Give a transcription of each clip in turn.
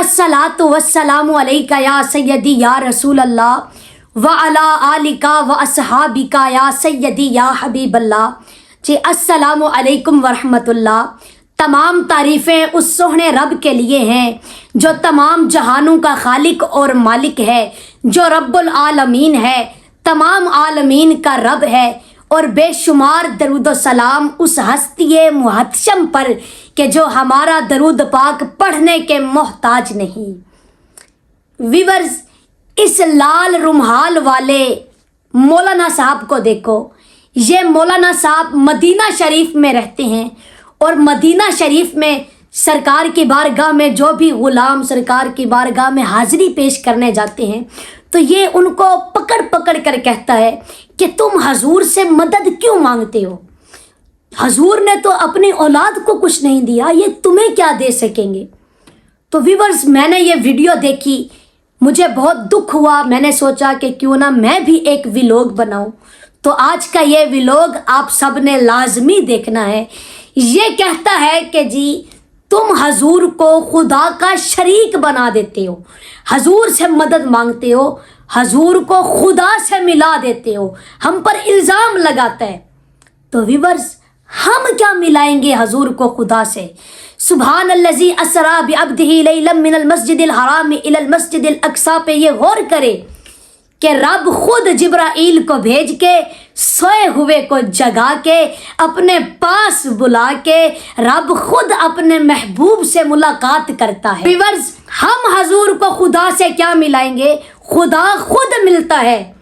अस्सलातु वस्सलामु अलैका या सय्यदी या रसूल अल्लाह व अला आलिका व अस्हाबिका या सय्यदी या हबीब अल्लाह। जी अस्सलामु अलैकुम व रहमतुल्लाह। तमाम तारीफ़ें उस सोहने रब के लिए हैं जो तमाम जहानों का खालिक और मालिक है, जो रब्बुल आलमीन है, तमाम आलमीन का रब है। और बेशुमार दरूद व सलाम उस हस्ती मुहतशम पर कि जो हमारा दरूद पाक पढ़ने के मोहताज नहीं। व्यूअर्स, इस लाल रुमाल वाले मौलाना साहब को देखो। ये मौलाना साहब मदीना शरीफ में रहते हैं और मदीना शरीफ में सरकार की बारगाह में जो भी ग़ुलाम सरकार की बारगाह में हाज़िरी पेश करने जाते हैं तो ये उनको पकड़ पकड़ कर कहता है कि तुम हजूर से मदद क्यों मांगते हो? हजूर ने तो अपनी औलाद को कुछ नहीं दिया, ये तुम्हें क्या दे सकेंगे? तो व्यूअर्स, मैंने ये वीडियो देखी, मुझे बहुत दुख हुआ। मैंने सोचा कि क्यों ना मैं भी एक व्लॉग बनाऊं। तो आज का ये व्लॉग आप सब ने लाजमी देखना है। ये कहता है कि जी तुम हजूर को खुदा का शरीक बना देते हो, हजूर से मदद मांगते हो, हजूर को खुदा से मिला देते हो, हम पर इल्ज़ाम लगाता है। तो व्यूअर्स, हम क्या मिलाएंगे हजूर को खुदा से? सुभान अल्लज़ी असरा बिअब्दिही लैलन मिनल मस्जिदिल हराम इलल मस्जिदिल अक्सा पे ये गौर करे कि रब खुद जिब्राइल को भेज के सोए हुए को जगा के अपने पास बुला के रब खुद अपने महबूब से मुलाकात करता है। व्यूअर्स, हम हजूर को खुदा से क्या मिलाएंगे? खुदा खुद मिलता है।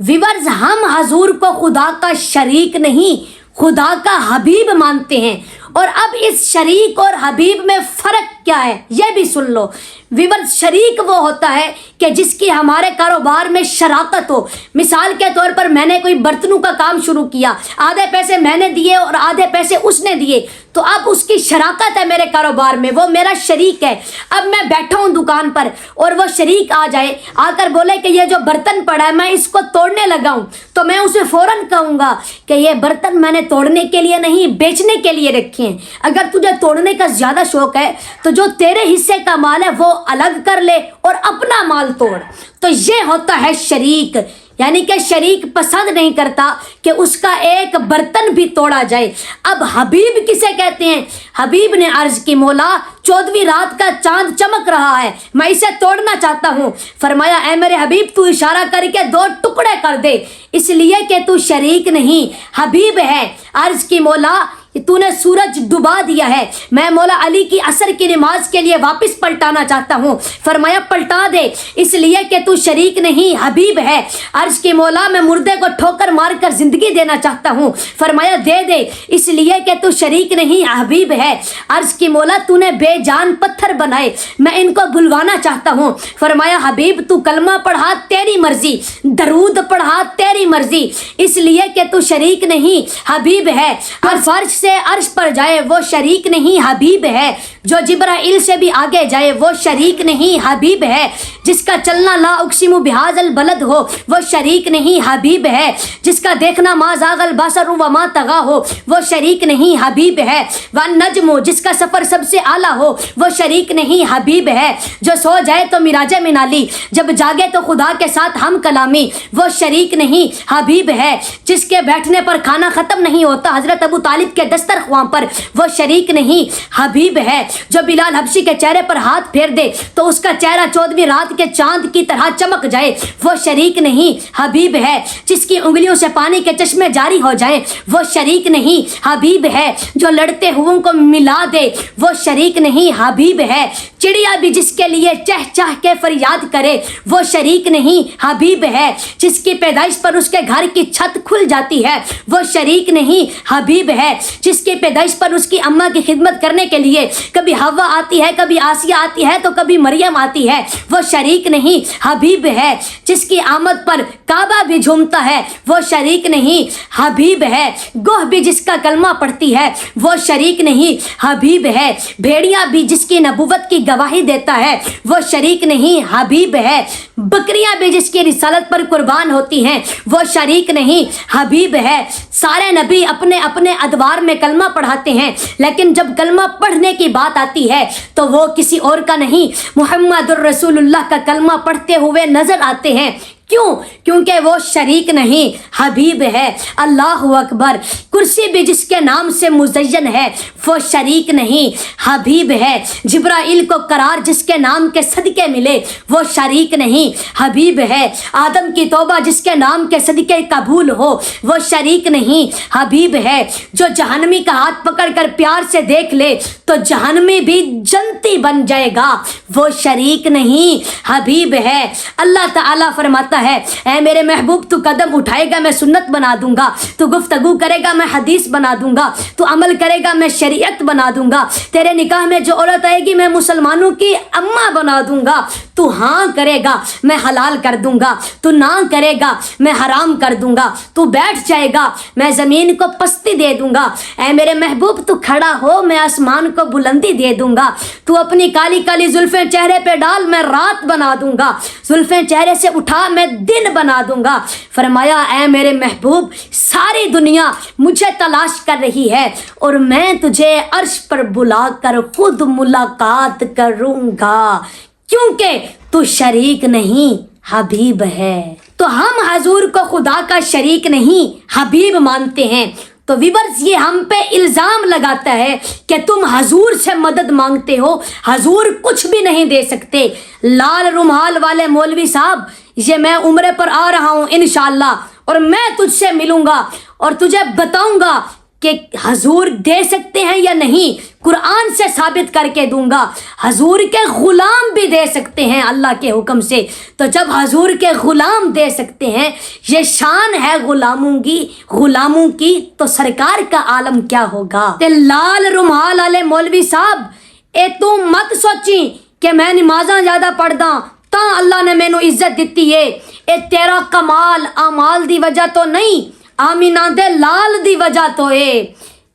व्यूअर्स, हम हजूर को खुदा का शरीक नहीं, खुदा का हबीब मानते हैं। और अब इस शरीक और हबीब में फ़र्क क्या है ये भी सुन लो। व्यूअर्स, शरीक वो होता है कि जिसकी हमारे कारोबार में शराकत हो। मिसाल के तौर पर मैंने कोई बर्तनों का काम शुरू किया, आधे पैसे मैंने दिए और आधे पैसे उसने दिए, तो अब उसकी शराकत है मेरे कारोबार में, वो मेरा शरीक है। अब मैं बैठा हूँ दुकान पर और वो शरीक आ जाए, आकर बोले कि ये जो बर्तन पड़ा है मैं इसको तोड़ने लगा हूँ, तो मैं उसे फ़ौरन कहूँगा कि ये बर्तन मैंने तोड़ने के लिए नहीं बेचने के लिए रखे हैं। अगर तुझे तोड़ने का ज़्यादा शौक है तो जो तेरे हिस्से का माल है वो अलग कर ले और अपना माल तोड़। तो ये होता है शरीक, यानी कि शरीक पसंद नहीं करता कि उसका एक बर्तन भी तोड़ा जाए। अब हबीब किसे कहते हैं? हबीब ने अर्ज की, मौला 14वीं रात का चांद चमक रहा है, मैं इसे तोड़ना चाहता हूँ। फरमाया, ऐ मेरे हबीब तू इशारा करके 2 टुकड़े कर दे, इसलिए कि तू शरीक नहीं हबीब है। अर्ज की, मौला तूने सूरज डुबा दिया है, मैं मौला अली की असर की नमाज के लिए वापस पलटाना चाहता हूँ। फरमाया, पलटा दे, इसलिए कि तू शरीक नहीं हबीब है। अर्ज की, मौला मैं मुर्दे को ठोकर मारकर जिंदगी देना चाहता हूँ। फरमाया, दे दे, इसलिए कि तू शरीक नहीं हबीब है। अर्ज की, मौला तूने बेजान पत्थर बनाए, मैं इनको भुलवाना चाहता हूँ। फरमाया, हबीब तू कलमा पढ़ा तेरी मर्जी, दरूद पढ़ा तेरी मर्जी, इसलिए कि तू शरीक नहीं हबीब है। हर फर्श से अर्श पर जाए वो शरीक नहीं हबीब है, जो जिब्राइल से भी आगे जाए वो शरीक नहीं हबीब है। जिसका चलना ला उक्सिमु बिहाज़ल बलद हो वो शरीक नहीं हबीब है। जिसका देखना मा ज़ाग़ल बसर व मा तग़ा हो वो शरीक नहीं हबीब है। वन नज्मु, जिसका सफ़र सबसे आला हो वो शरीक नहीं हबीब है। जो सो जाए तो मिराजे मिनाली, जब जागे तो खुदा के साथ हम कलामी, वो शरीक नहीं हबीब है। जिसके बैठने पर खाना ख़त्म नहीं होता हज़रत अबू तालिब के दस्तरख्वां पर, वो शरीक नहीं हबीब है। जो बिलाल हबशी के चेहरे पर हाथ फेर दे तो उसका चेहरा 14वीं रात के चांद की तरह चमक जाए, वो शरीक नहीं हबीब है। जिसकी उंगलियों से पानी के चश्मे जारी हो जाए वो शरीक नहीं हबीब है। जो लड़ते हुओं को मिला दे वो शरीक नहीं हबीब है। चिड़िया भी जिसके लिए चह चह के फरियाद करे वो शरीक नहीं हबीब है। जिसकी पैदाइश पर उसके घर की छत खुल जाती है वो शरीक नहीं हबीब है। जिसकी पैदाइश पर उसकी अम्मा की खिदमत करने के लिए कभी हवा आती है, कभी आसिया आती है तो कभी मरियम आती है, वो शरीक नहीं हबीब है। जिसकी आमद पर काबा भी झूमता है वो शरीक नहीं हबीब है। गोह भी जिसका कलमा पढ़ती है वो शरीक नहीं हबीब है। भेड़िया भी जिसकी नबूवत की गवाही देता है वो शरीक नहीं हबीब है। बकरियां भी जिसकी रिसालत पर कुर्बान होती हैं वो शरीक नहीं हबीब है। सारे नबी अपने अपने अदवार में कलमा पढ़ाते हैं, लेकिन जब कलमा पढ़ने की बात बात आती है तो वो किसी और का नहीं, मुहम्मदुर रसूलुल्लाह का कलमा पढ़ते हुए नजर आते हैं। क्यों? क्योंकि वो शरीक नहीं, हबीब है। अल्लाह अकबर। कुर्सी भी जिसके नाम से मुज़य्यन है वो शरीक नहीं, हबीब है। जिब्राइल को करार जिसके नाम के सदके मिले वो शरीक नहीं, हबीब है। आदम की तौबा जिसके नाम के सदके कबूल हो वो शरीक नहीं, हबीब है। जो जहन्नमी का हाथ पकड़ कर प्यार से देख ले तो जहन्नमी भी जन्नती बन जाएगा, वो शरीक नहीं, हबीब है। अल्लाह ताला फरमाता है, ऐ मेरे महबूब तू कदम उठाएगा मैं सुन्नत बना दूंगा, तू गुफ्तगू करेगा मैं हदीस बना दूंगा, तू अमल करेगा मैं शरीयत बना दूंगा, तेरे निकाह में जो औरत आएगी मैं मुसलमानों की अम्मा बना दूंगा, तू हाँ करेगा मैं हलाल कर दूंगा, तू ना करेगा मैं हराम कर दूंगा, तू बैठ जाएगा मैं ज़मीन को पस्ती दे दूंगा। ऐ मेरे महबूब तू खड़ा हो मैं आसमान को बुलंदी दे दूंगा, तू अपनी काली काली जुल्फें चेहरे पे डाल मैं रात बना दूंगा, जुल्फें चेहरे से उठा मैं दिन बना दूंगा। फरमाया, ऐ मेरे महबूब सारी दुनिया मुझे तलाश कर रही है और मैं तुझे अर्श पर बुलाकर खुद मुलाकात करूंगा, क्योंकि तू शरीक नहीं हबीब है। तो हम हजूर को खुदा का शरीक नहीं हबीब मानते हैं। तो विवर्स ये हम पे इल्ज़ाम लगाता है कि तुम हजूर से मदद मांगते हो, हजूर कुछ भी नहीं दे सकते। लाल रुमाल वाले मौलवी साहब, ये मैं उम्रे पर आ रहा हूँ इंशाअल्लाह और मैं तुझसे मिलूंगा और तुझे बताऊंगा कि हजूर दे सकते हैं या नहीं, कुरान से साबित करके दूंगा। हजूर के गुलाम भी दे सकते हैं अल्लाह के हुक्म से। तो जब हजूर के गुलाम दे सकते हैं, ये शान है गुलामों की, तो सरकार का आलम क्या होगा। ते लाल रुमाल वाले मौलवी साहब, ए तू मत सोची कि मैं नमाज़ां ज़्यादा पढ़दा तां अल्लाह ने मैनू इज्जत दिती है। ए तेरा कमाल अमाल दी वजह तो नहीं, आमीना दे लाल दी वजह तो है।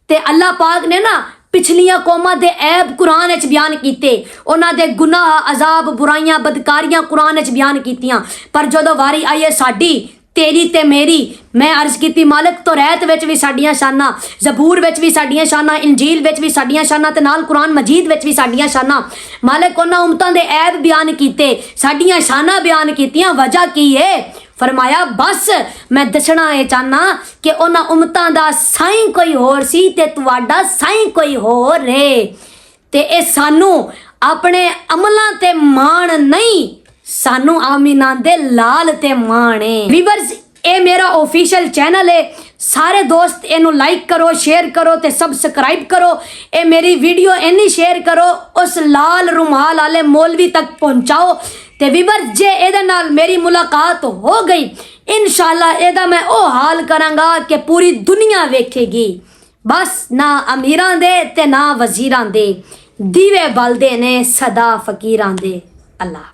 ते अल्लाह पाक ने ना पिछलियां कौमां दे ऐब कुरान विच बयान कीते, उन्हां दे गुनाह अजाब बुराइयां बदकारियां कुरान विच बयान कीतियां, पर जदों वारी आई है साडी तेरी ते मेरी, मैं अर्ज की मालिक तो रैत विच भी साडियां शानां, जबूर विच भी साडियां शानां, इंजील विच भी साडियां शानां ते नाल कुरान मजीद विच भी साडियां शानां। मालिक उन्हां उम्मतां दे ऐब बयान कीते, साडियां शानां बयान कीतियां, वजह की है? फरमाया बस मैं दसना ये चाहना कि उन्हां उम्मतां दा साईं कोई होर सी ते तुहाडा साईं कोई होर है। ते ए सानू अपने अमलां ते मान नहीं, सानू आमीना दे लाल ते मान है। वीवर्स, ये मेरा ऑफिशियल चैनल है, सारे दोस्त इनू लाइक करो, शेयर करो ते सब्सक्राइब करो। ये मेरी वीडियो इन्नी शेयर करो उस लाल रुमाल वाले मौलवी तक पहुँचाओ। ते वीवर्स, जे एदे नाल मेरी मुलाकात हो गई इंशाअल्लाह एदा मैं ओ हाल करांगा कि पूरी दुनिया वेखेगी। बस ना अमीरां दे ते ना वजीरां दे, दीवे बलदे ने सदा फकीरां दे। अल्लाह।